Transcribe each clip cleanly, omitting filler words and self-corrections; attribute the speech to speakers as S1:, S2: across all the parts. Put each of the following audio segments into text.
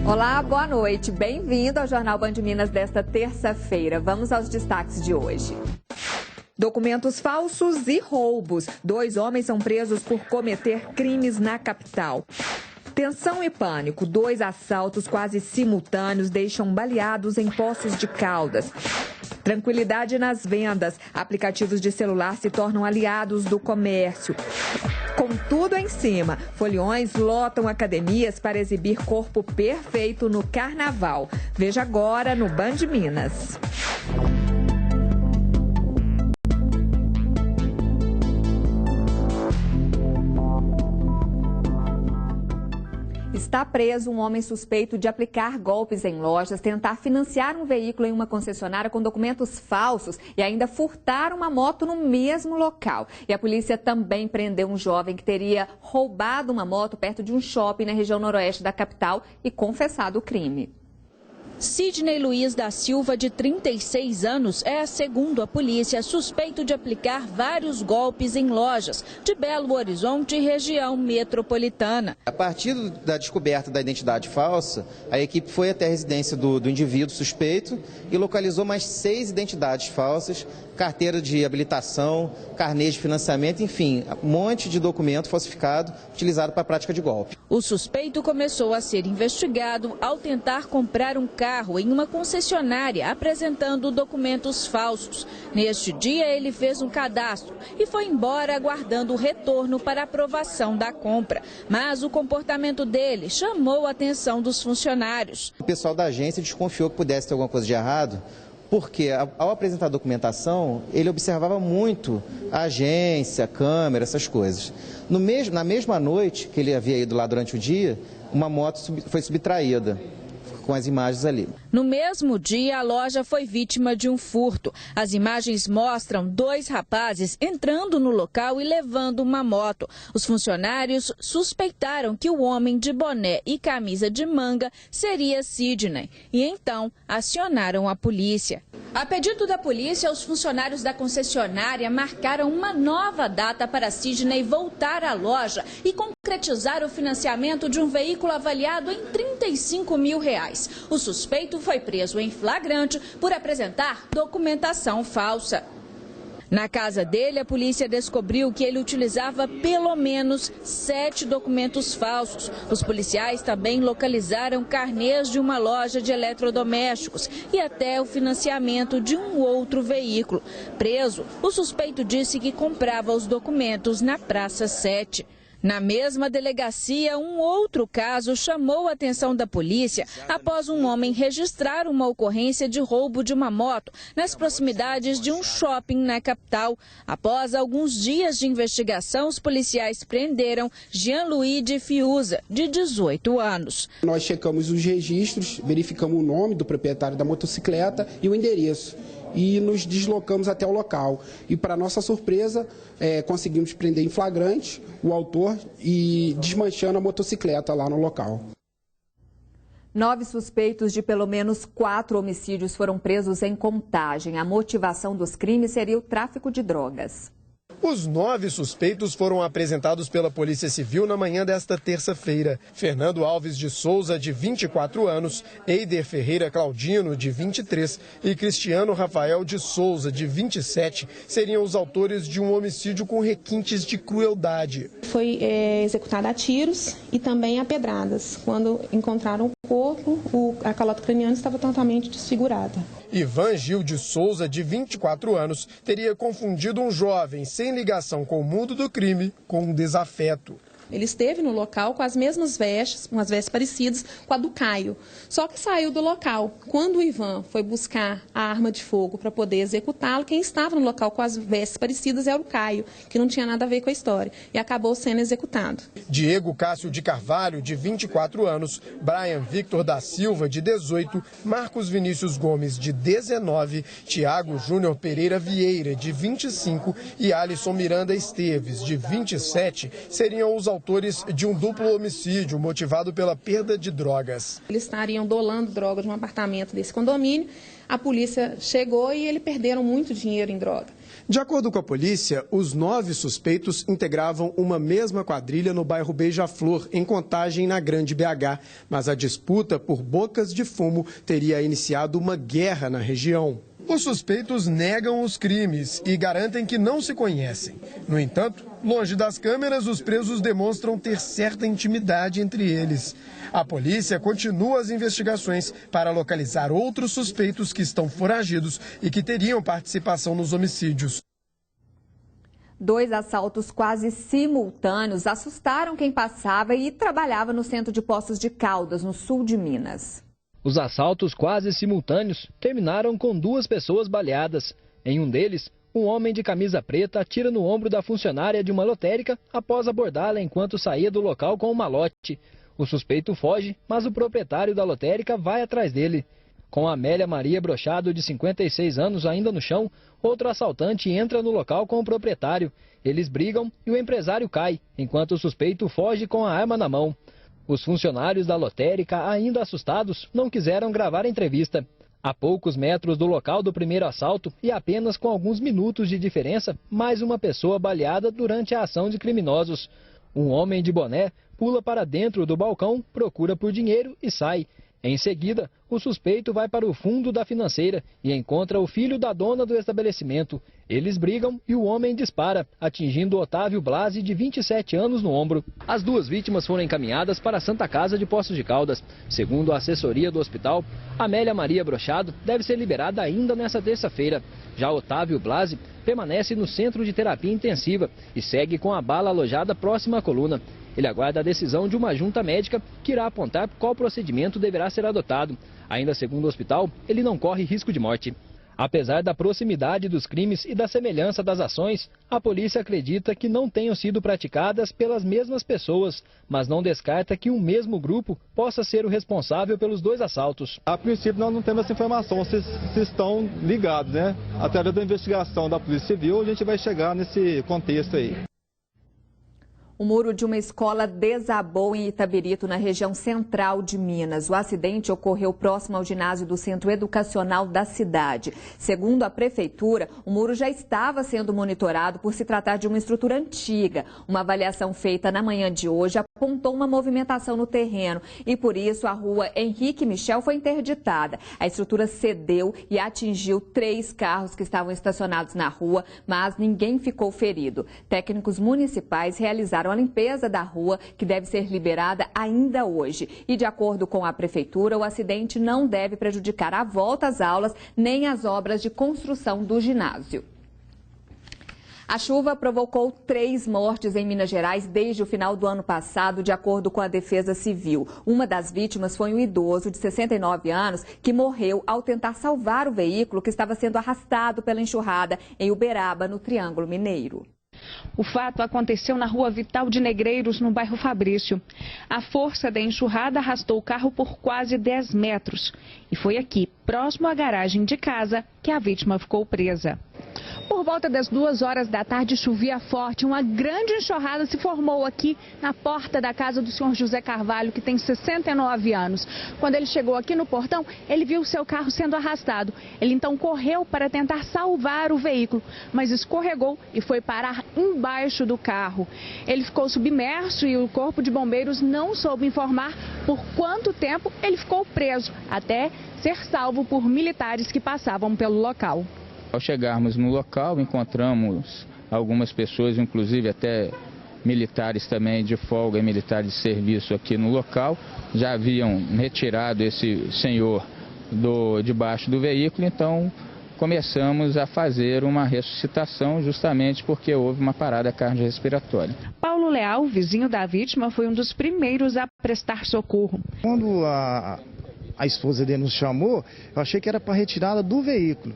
S1: Olá, boa noite. Bem-vindo ao Jornal Band Minas desta terça-feira. Vamos aos destaques de hoje. Documentos falsos e roubos. 2 homens são presos por cometer crimes na capital. Tensão e pânico. 2 assaltos quase simultâneos deixam baleados em Poços de Caldas. Tranquilidade nas vendas. Aplicativos de celular se tornam aliados do comércio. Com tudo em cima, foliões lotam academias para exibir corpo perfeito no carnaval. Veja agora no Band Minas. Está preso um homem suspeito de aplicar golpes em lojas, tentar financiar um veículo em uma concessionária com documentos falsos e ainda furtar uma moto no mesmo local. E a polícia também prendeu um jovem que teria roubado uma moto perto de um shopping na região noroeste da capital e confessado o crime.
S2: Sidney Luiz da Silva, de 36 anos, é, segundo a polícia, suspeito de aplicar vários golpes em lojas de Belo Horizonte e região metropolitana.
S3: A partir da descoberta da identidade falsa, a equipe foi até a residência do indivíduo suspeito e localizou mais 6 identidades falsas, carteira de habilitação, carnê de financiamento, enfim, um monte de documento falsificado utilizado para a prática de golpe.
S2: O suspeito começou a ser investigado ao tentar comprar um carro em uma concessionária apresentando documentos falsos. Neste dia, ele fez um cadastro e foi embora aguardando o retorno para aprovação da compra. Mas o comportamento dele chamou a atenção dos funcionários.
S3: O pessoal da agência desconfiou que pudesse ter alguma coisa de errado, porque ao apresentar a documentação, ele observava muito a agência, a câmera, essas coisas. Na mesma noite que ele havia ido lá durante o dia, uma moto foi subtraída, com as imagens ali.
S2: No mesmo dia, a loja foi vítima de um furto. As imagens mostram 2 rapazes entrando no local e levando uma moto. Os funcionários suspeitaram que o homem de boné e camisa de manga seria Sidney e então acionaram a polícia. A pedido da polícia, os funcionários da concessionária marcaram uma nova data para Sidney voltar à loja e concretizar o financiamento de um veículo avaliado em R$35 mil. O suspeito foi preso em flagrante por apresentar documentação falsa. Na casa dele, a polícia descobriu que ele utilizava pelo menos 7 documentos falsos. Os policiais também localizaram carnês de uma loja de eletrodomésticos e até o financiamento de um outro veículo. Preso, o suspeito disse que comprava os documentos na Praça 7. Na mesma delegacia, um outro caso chamou a atenção da polícia após um homem registrar uma ocorrência de roubo de uma moto nas proximidades de um shopping na capital. Após alguns dias de investigação, os policiais prenderam Jean-Louis de Fiuza, de 18 anos.
S4: Nós checamos os registros, verificamos o nome do proprietário da motocicleta e o endereço. E nos deslocamos até o local. E, para nossa surpresa, conseguimos prender em flagrante o autor e desmanchando a motocicleta lá no local.
S1: 9 suspeitos de pelo menos 4 homicídios foram presos em Contagem. A motivação dos crimes seria o tráfico de drogas.
S5: Os 9 suspeitos foram apresentados pela Polícia Civil na manhã desta terça-feira. Fernando Alves de Souza, de 24 anos, Eider Ferreira Claudino, de 23, e Cristiano Rafael de Souza, de 27, seriam os autores de um homicídio com requintes de crueldade.
S6: Foi executado a tiros e também a pedradas. Quando encontraram o corpo, a calota craniana estava totalmente desfigurada.
S5: Ivan Gil de Souza, de 24 anos, teria confundido um jovem sem ligação com o mundo do crime com um desafeto.
S6: Ele esteve no local com as mesmas vestes, umas vestes parecidas com a do Caio, só que saiu do local. Quando o Ivan foi buscar a arma de fogo para poder executá-lo, quem estava no local com as vestes parecidas era o Caio, que não tinha nada a ver com a história, e acabou sendo executado.
S5: Diego Cássio de Carvalho, de 24 anos, Brian Victor da Silva, de 18, Marcos Vinícius Gomes, de 19, Tiago Júnior Pereira Vieira, de 25 e Alisson Miranda Esteves, de 27, seriam os autores de um duplo homicídio motivado pela perda de drogas.
S6: Eles estariam dolando drogas num apartamento desse condomínio. A polícia chegou e eles perderam muito dinheiro em droga.
S5: De acordo com a polícia, os 9 suspeitos integravam uma mesma quadrilha no bairro Beija-Flor, em Contagem, na Grande BH. Mas a disputa por bocas de fumo teria iniciado uma guerra na região. Os suspeitos negam os crimes e garantem que não se conhecem. No entanto, longe das câmeras, os presos demonstram ter certa intimidade entre eles. A polícia continua as investigações para localizar outros suspeitos que estão foragidos e que teriam participação nos homicídios.
S1: 2 assaltos quase simultâneos assustaram quem passava e trabalhava no centro de Poços de Caldas, no sul de Minas.
S7: Os assaltos quase simultâneos terminaram com 2 pessoas baleadas. Em um deles, um homem de camisa preta atira no ombro da funcionária de uma lotérica após abordá-la enquanto saía do local com um malote. O suspeito foge, mas o proprietário da lotérica vai atrás dele. Com Amélia Maria Brochado, de 56 anos, ainda no chão, outro assaltante entra no local com o proprietário. Eles brigam e o empresário cai, enquanto o suspeito foge com a arma na mão. Os funcionários da lotérica, ainda assustados, não quiseram gravar a entrevista. A poucos metros do local do primeiro assalto e apenas com alguns minutos de diferença, mais uma pessoa baleada durante a ação de criminosos. Um homem de boné pula para dentro do balcão, procura por dinheiro e sai. Em seguida, o suspeito vai para o fundo da financeira e encontra o filho da dona do estabelecimento. Eles brigam e o homem dispara, atingindo Otávio Blasi, de 27 anos, no ombro. As 2 vítimas foram encaminhadas para a Santa Casa de Poços de Caldas. Segundo a assessoria do hospital, Amélia Maria Brochado deve ser liberada ainda nesta terça-feira. Já Otávio Blasi permanece no centro de terapia intensiva e segue com a bala alojada próxima à coluna. Ele aguarda a decisão de uma junta médica que irá apontar qual procedimento deverá ser adotado. Ainda segundo o hospital, ele não corre risco de morte. Apesar da proximidade dos crimes e da semelhança das ações, a polícia acredita que não tenham sido praticadas pelas mesmas pessoas, mas não descarta que um mesmo grupo possa ser o responsável pelos 2 assaltos.
S8: A princípio nós não temos essa informação, se estão ligados, né? Através da investigação da Polícia Civil a gente vai chegar nesse contexto aí.
S1: O muro de uma escola desabou em Itabirito, na região central de Minas. O acidente ocorreu próximo ao ginásio do Centro Educacional da cidade. Segundo a prefeitura, o muro já estava sendo monitorado por se tratar de uma estrutura antiga. Uma avaliação feita na manhã de hoje apontou uma movimentação no terreno e, por isso, a rua Henrique Michel foi interditada. A estrutura cedeu e atingiu 3 carros que estavam estacionados na rua, mas ninguém ficou ferido. Técnicos municipais realizaram a limpeza da rua, que deve ser liberada ainda hoje. E, de acordo com a prefeitura, o acidente não deve prejudicar a volta às aulas nem as obras de construção do ginásio. A chuva provocou 3 mortes em Minas Gerais desde o final do ano passado, de acordo com a Defesa Civil. Uma das vítimas foi um idoso de 69 anos que morreu ao tentar salvar o veículo que estava sendo arrastado pela enxurrada em Uberaba, no Triângulo Mineiro.
S9: O fato aconteceu na rua Vital de Negreiros, no bairro Fabrício. A força da enxurrada arrastou o carro por quase 10 metros. E foi aqui, próximo à garagem de casa, que a vítima ficou presa. Por volta das 2 horas da tarde, chovia forte. Uma grande enxurrada se formou aqui na porta da casa do senhor José Carvalho, que tem 69 anos. Quando ele chegou aqui no portão, ele viu o seu carro sendo arrastado. Ele então correu para tentar salvar o veículo, mas escorregou e foi parar embaixo do carro. Ele ficou submerso e o Corpo de Bombeiros não soube informar por quanto tempo ele ficou preso, até ser salvo por militares que passavam pelo local.
S10: Ao chegarmos no local, encontramos algumas pessoas, inclusive até militares também de folga e militares de serviço aqui no local. Já haviam retirado esse senhor debaixo do veículo, então começamos a fazer uma ressuscitação justamente porque houve uma parada cardiorrespiratória.
S9: Paulo Leal, vizinho da vítima, foi um dos primeiros a prestar socorro.
S11: Quando a esposa dele nos chamou, eu achei que era para retirada do veículo.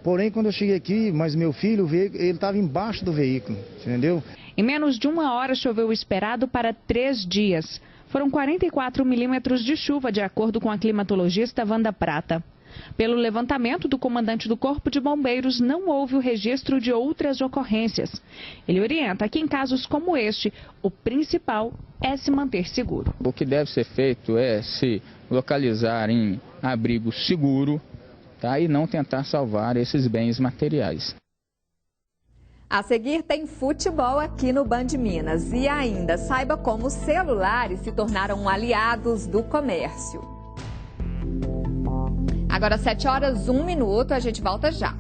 S11: Porém, quando eu cheguei aqui, mas meu filho, ele estava embaixo do veículo, entendeu?
S9: Em menos de 1 hora choveu o esperado para 3 dias. Foram 44 milímetros de chuva, de acordo com a climatologista Wanda Prata. Pelo levantamento do comandante do Corpo de Bombeiros, não houve o registro de outras ocorrências. Ele orienta que em casos como este, o principal é se manter seguro.
S10: O que deve ser feito é se localizar em abrigo seguro, e não tentar salvar esses bens materiais.
S1: A seguir tem futebol aqui no Band Minas. E ainda, saiba como os celulares se tornaram aliados do comércio. Agora 7h01, a gente volta já.